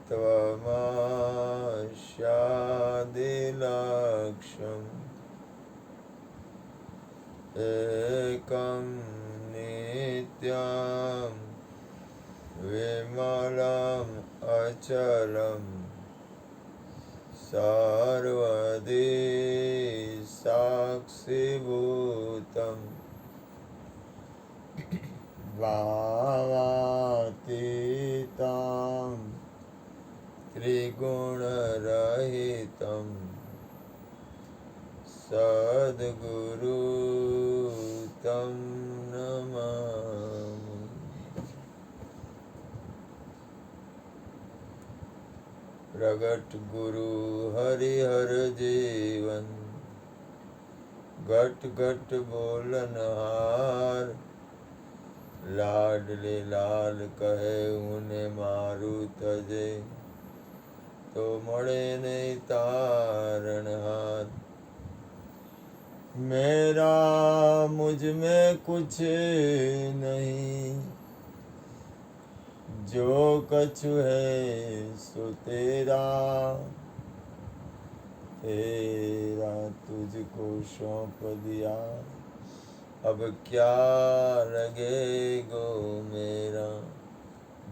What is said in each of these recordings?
त्वमास्यादिलक्ष्यम् एकं नित्यं विमलम् अचलम् सर्वदि साक्षिभूतम् भावातीतं त्रिगुणरहितं सद्गुरु तं नमामि। प्रगट गुरु हरिहर जीवन घट घट बोलनहार लाडले लाल कहे उन्हें मारू तजे तो मळे नहीं तारणहार। मेरा मुझ में कुछ नहीं जो कछु है सो तेरा तेरा तुझको सौंप दिया अब क्या लगेगो मेरा।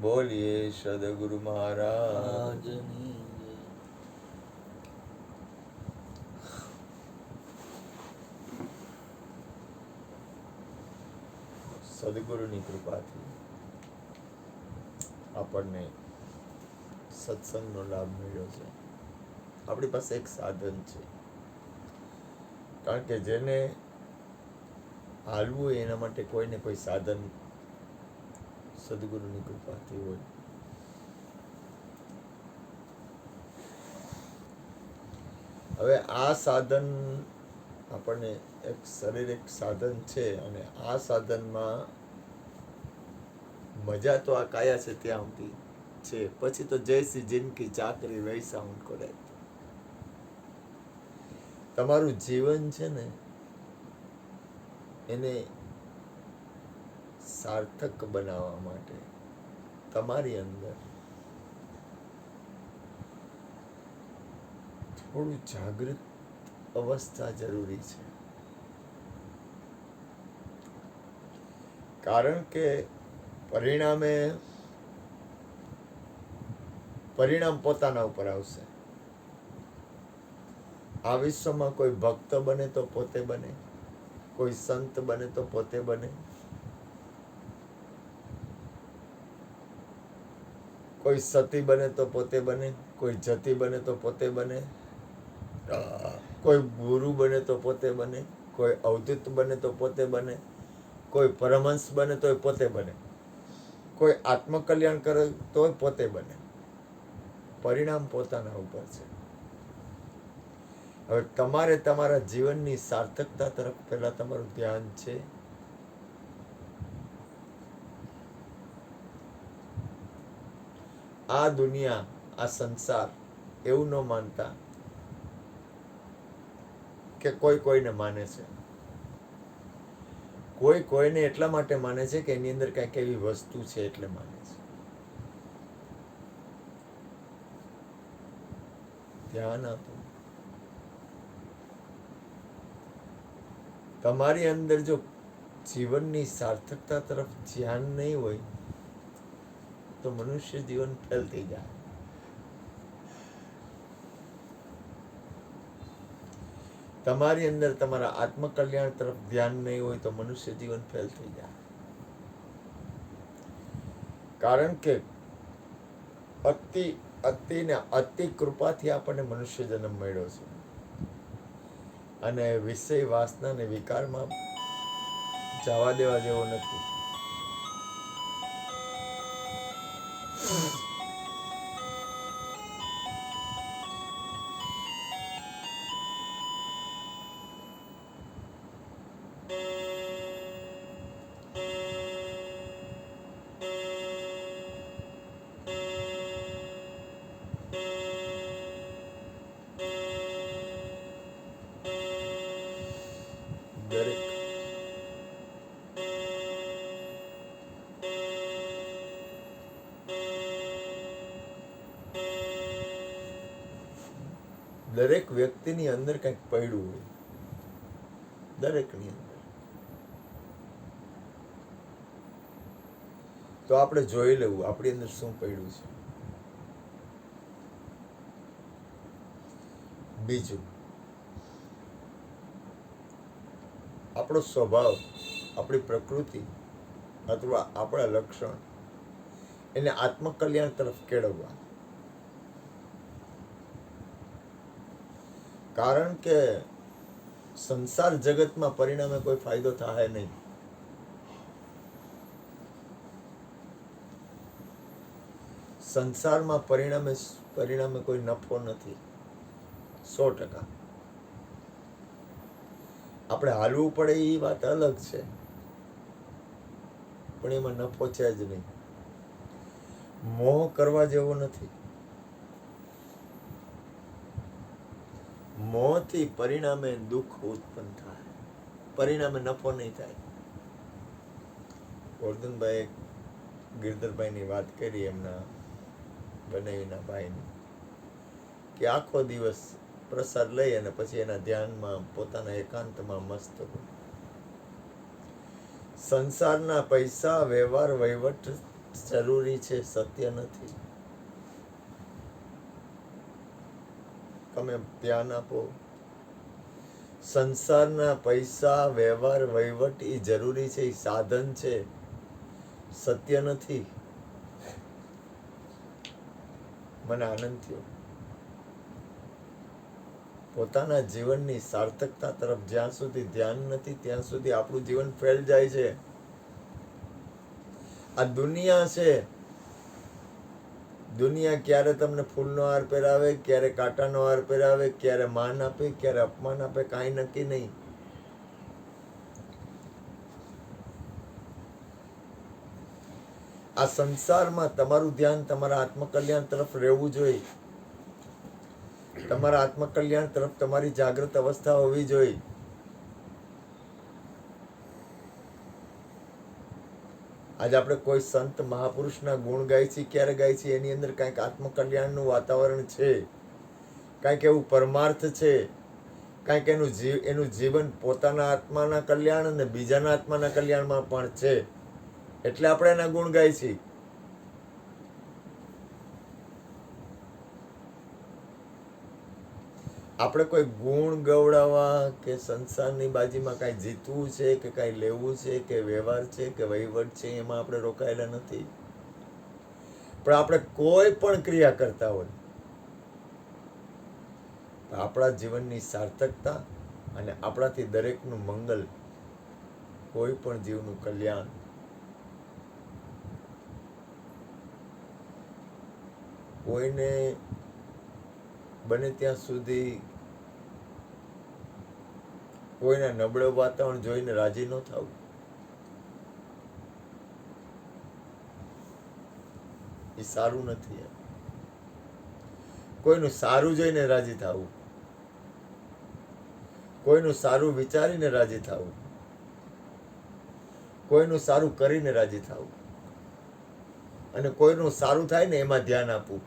बोलिए सदगुरु महाराज। સદગુરુની કૃપાથી આપણને સત્સંગનો લાભ મળ્યો છે। આપણી પાસે એક સાધન છે, કારણ કે જેને હાલવું એના માટે કોઈ ને કોઈ સાધન સદગુરુની કૃપાથી હોય। હવે આ સાધન આપણને એક શારીરિક સાધન છે અને આ સાધનમાં મજા તો આ કાયા છે ત્યાં સુધી છે, પછી તો જૈસી જિંદગી ચાકરી વૈસા ઉनको રહેતા। તમારું જીવન છે ને એને સાર્થક બનાવવા માટે તમારી અંદર થોડું જાગૃત અવસ્થા જરૂરી છે, કારણ કે પરિણામ પોતાના ઉપર આવશે। આ વિશ્વમાં કોઈ ભક્ત બને તો પોતે બને, કોઈ સંત બને તો પોતે બને, કોઈ સતી બને તો પોતે બને, કોઈ જતી બને તો પોતે બને, કોઈ ગુરુ બને તો પોતે બને, કોઈ અવધૂત બને તો પોતે બને, કોઈ પરમહંસ બને તો પોતે બને, કોઈ આત્મકલ્યાણ કરે તો પોતે બને। પરિણામ પોતાના ઉપર છે। હવે તમારે તમારા જીવનની સાર્થકતા તરફ પહેલા તમારું ધ્યાન છે। આ દુનિયા, આ સંસાર એવું ન માનતા કે કોઈ કોઈને માને છે, કોઈ કોઈને એટલા માટે માને છે કે એની અંદર કઈક એવી વસ્તુ છે એટલે માને છે। ધ્યાન આપો। તમારી અંદર જો જીવનની સાર્થકતા તરફ ધ્યાન નહીં હોય તો મનુષ્ય જીવન ફેલ થઈ જાય। તમારી અંદર તમારા આત્મકલ્યાણ તરફ ધ્યાન નહીં હોય તો મનુષ્ય જીવન ફેલ થઈ જાય। કારણ કે અતિ કૃપાથી આપણને મનુષ્ય જન્મ મળ્યો છે અને વિષય વાસના ને વિકારમાં જવા દેવા જેવો નથી। દરેક વ્યક્તિની અંદર કંઈક પડ્યું હોય, દરેકની અંદર. તો આપણે જોઈ લેવું આપણી અંદર શું પડ્યું છે. બીજું, આપણો સ્વભાવ, આપણી પ્રકૃતિ અથવા આપણા લક્ષણ એને આત્મકલ્યાણ તરફ કેળવવા. કારણ કે સંસાર જગતમાં પરિણામે કોઈ ફાયદો થાય નહીં. સંસારમાં પરિણામે કોઈ નફો નથી. 100%. આપણે હાલવું પડે એ વાત અલગ છે, પણ એમાં નફો છે જ નહીં. મોહ કરવા જેવો નથી. મોહથી પરિણામે દુઃખ ઉત્પન્ન થાય, પરિણામે નફો નહીં થાય. ગોરધનભાઈ ગિરધરભાઈની વાત કરી, એમના બનેવીના ભાઈની, કે આખો દિવસ પ્રસાદ લઈ અને પછી એના ધ્યાનમાં પોતાના એકાંતમાં મસ્ત હોય. સંસારના પૈસા, વ્યવહાર, વહીવટ જરૂરી છે, સત્ય નથી. તમે ધ્યાન આપો. સંસારના પૈસા, વ્યવહાર, વહીવટ એ જરૂરી છે, એ સાધન છે, સત્ય નથી. મને આનંદ થયો. પોતાના જીવનની સાર્થકતા તરફ જ્યાં સુધી ધ્યાન નથી ત્યાં સુધી આપણું જીવન ફેલ જાય છે. આ દુનિયા છે, દુનિયા ક્યારે તમને ફૂલનો હાર પહેરાવે, ક્યારે કાંટાનો હાર પહેરાવે, ક્યારે માન આપે, ક્યારે અપમાન આપે, કાંઈ નક્કી નહીં. આ સંસારમાં તમારું ધ્યાન તમારા આત્મકલ્યાણ તરફ રહેવું જોઈએ. તમારા આત્મકલ્યાણ તરફ તમારી જાગૃત અવસ્થા હોવી જોઈએ. આજે આપણે કોઈ સંત મહાપુરુષના ગુણ ગાય છે, ક્યારે ગાય છે? એની અંદર કંઈક આત્મકલ્યાણનું વાતાવરણ છે, કંઈક એવું પરમાર્થ છે, કંઈક એનું જીવન પોતાના આત્માના કલ્યાણ અને બીજાના આત્માના કલ્યાણમાં પણ છે, એટલે આપણે એના ગુણ ગાય છીએ. આપણે કોઈ ગુણ ગવડાવવા કે સંસારની બાજીમાં કાંઈ જીતવું છે કે કાંઈ લેવું છે કે વ્યવહાર છે કે વહીવટ છે એમાં આપણે રોકાયેલા નથી. પણ આપણે કોઈ પણ ક્રિયા કરતા હોય, આપણા જીવનની સાર્થકતા અને આપણાથી દરેકનું મંગલ, કોઈ પણ જીવનું કલ્યાણ, કોઈને બને ત્યાં સુધી કોઈના નબળો વાતાવરણ જોઈને રાજી ન થવું. એ સારું નથી. કોઈનું સારું જોઈને રાજી થવું, કોઈનું સારું વિચારીને રાજી થવું, કોઈનું સારું કરીને રાજી થવું, અને કોઈનું સારું થાય ને એમાં ધ્યાન આપવું.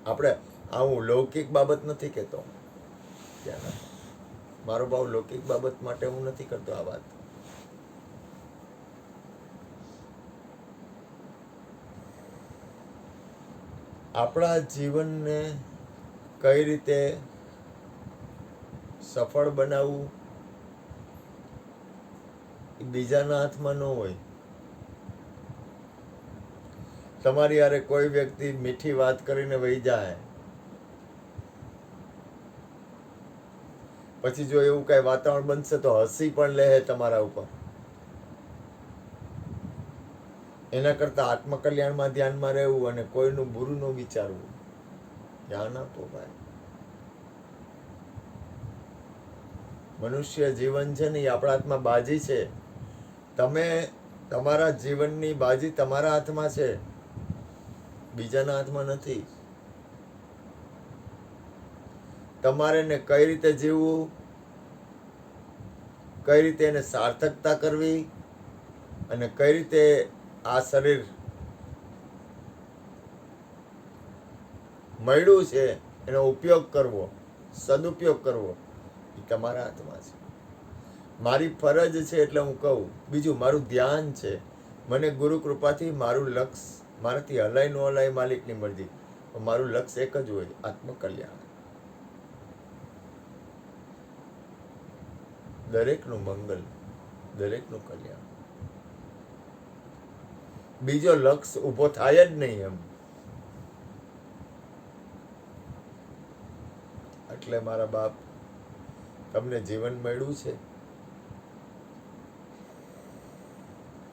આપણે હું લૌકિક બાબત નથી કહેતો, ધ્યાન આપો. મારો ભાવ લૌકિક બાબત માટે હું નથી કરતો આ વાત. આપણા જીવનને કઈ રીતે સફળ બનાવવું એ બીજાના હાથમાં ન હોય. તમારી હારે કોઈ વ્યક્તિ મીઠી વાત કરીને વહી જાય, પછી જો એવું કઈ વાતાવરણ બનશે તો હસી પણ લે તમારા ઉપર. એના કરતા આત્મકલ્યાણમાં ધ્યાનમાં રહેવું અને કોઈનું બુરું ન વિચારવું. ધ્યાન આપો ભાઈ. મનુષ્ય જીવન છે ને એ આપણા હાથમાં બાજી છે. તમે તમારા જીવનની બાજી તમારા હાથમાં છે, બીજાના હાથમાં નથી. તમારે ને કઈ રીતે જીવવું, કઈ રીતે એને સાર્થકતા કરવી, અને કઈ રીતે આ શરીર મળ્યું છે એનો ઉપયોગ કરવો, સદુપયોગ કરવો એ તમારા હાથમાં છે. મારી ફરજ છે એટલે હું કહું. બીજું મારું ધ્યાન છે. મને ગુરુ કૃપાથી મારું લક્ષ્ય, મારાથી હલાય ન હલાય માલિકની મરજી, મારું લક્ષ્ય એક જ હોય, આત્મકલ્યાણ. દરેકનું મંગલ, દરેકનું કલ્યાણ. બીજો લક્ષ્ય ઊભો થાય જ નહીં એમ. એટલે મારા બાપ, તમને જીવન મળ્યું છે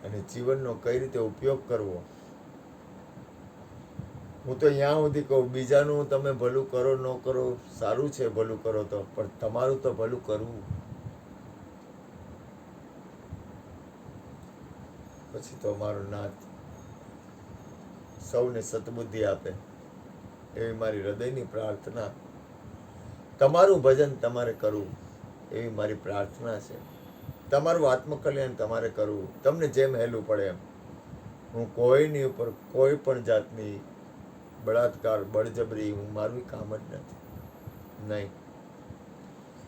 અને જીવનનો કઈ રીતે ઉપયોગ કરવો. હું તો અહીંયા સુધી કહું, બીજાનું તમે ભલું કરો ન કરો સારું છે, ભલું કરો તો, પણ તમારું તો ભલું કરવું. પછી તો મારો નાથ સૌને સતબુદ્ધિ આપે એવી મારી હૃદયની પ્રાર્થના. તમારું ભજન તમારે કરવું એવી મારી પ્રાર્થના છે. તમારું આત્મકલ્યાણ તમારે કરવું, તમને જેમ હેલું પડે એમ. હું કોઈની ઉપર કોઈ પણ જાતની બળાત્કાર, બળજબરી હું મારું કામ જ નથી. નહીં,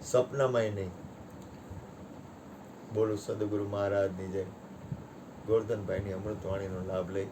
સપનામાંય નહીં. બોલું સદગુરુ મહારાજની જય. ગોરધનભાઈની અમૃતવાણીનો લાભ લઈ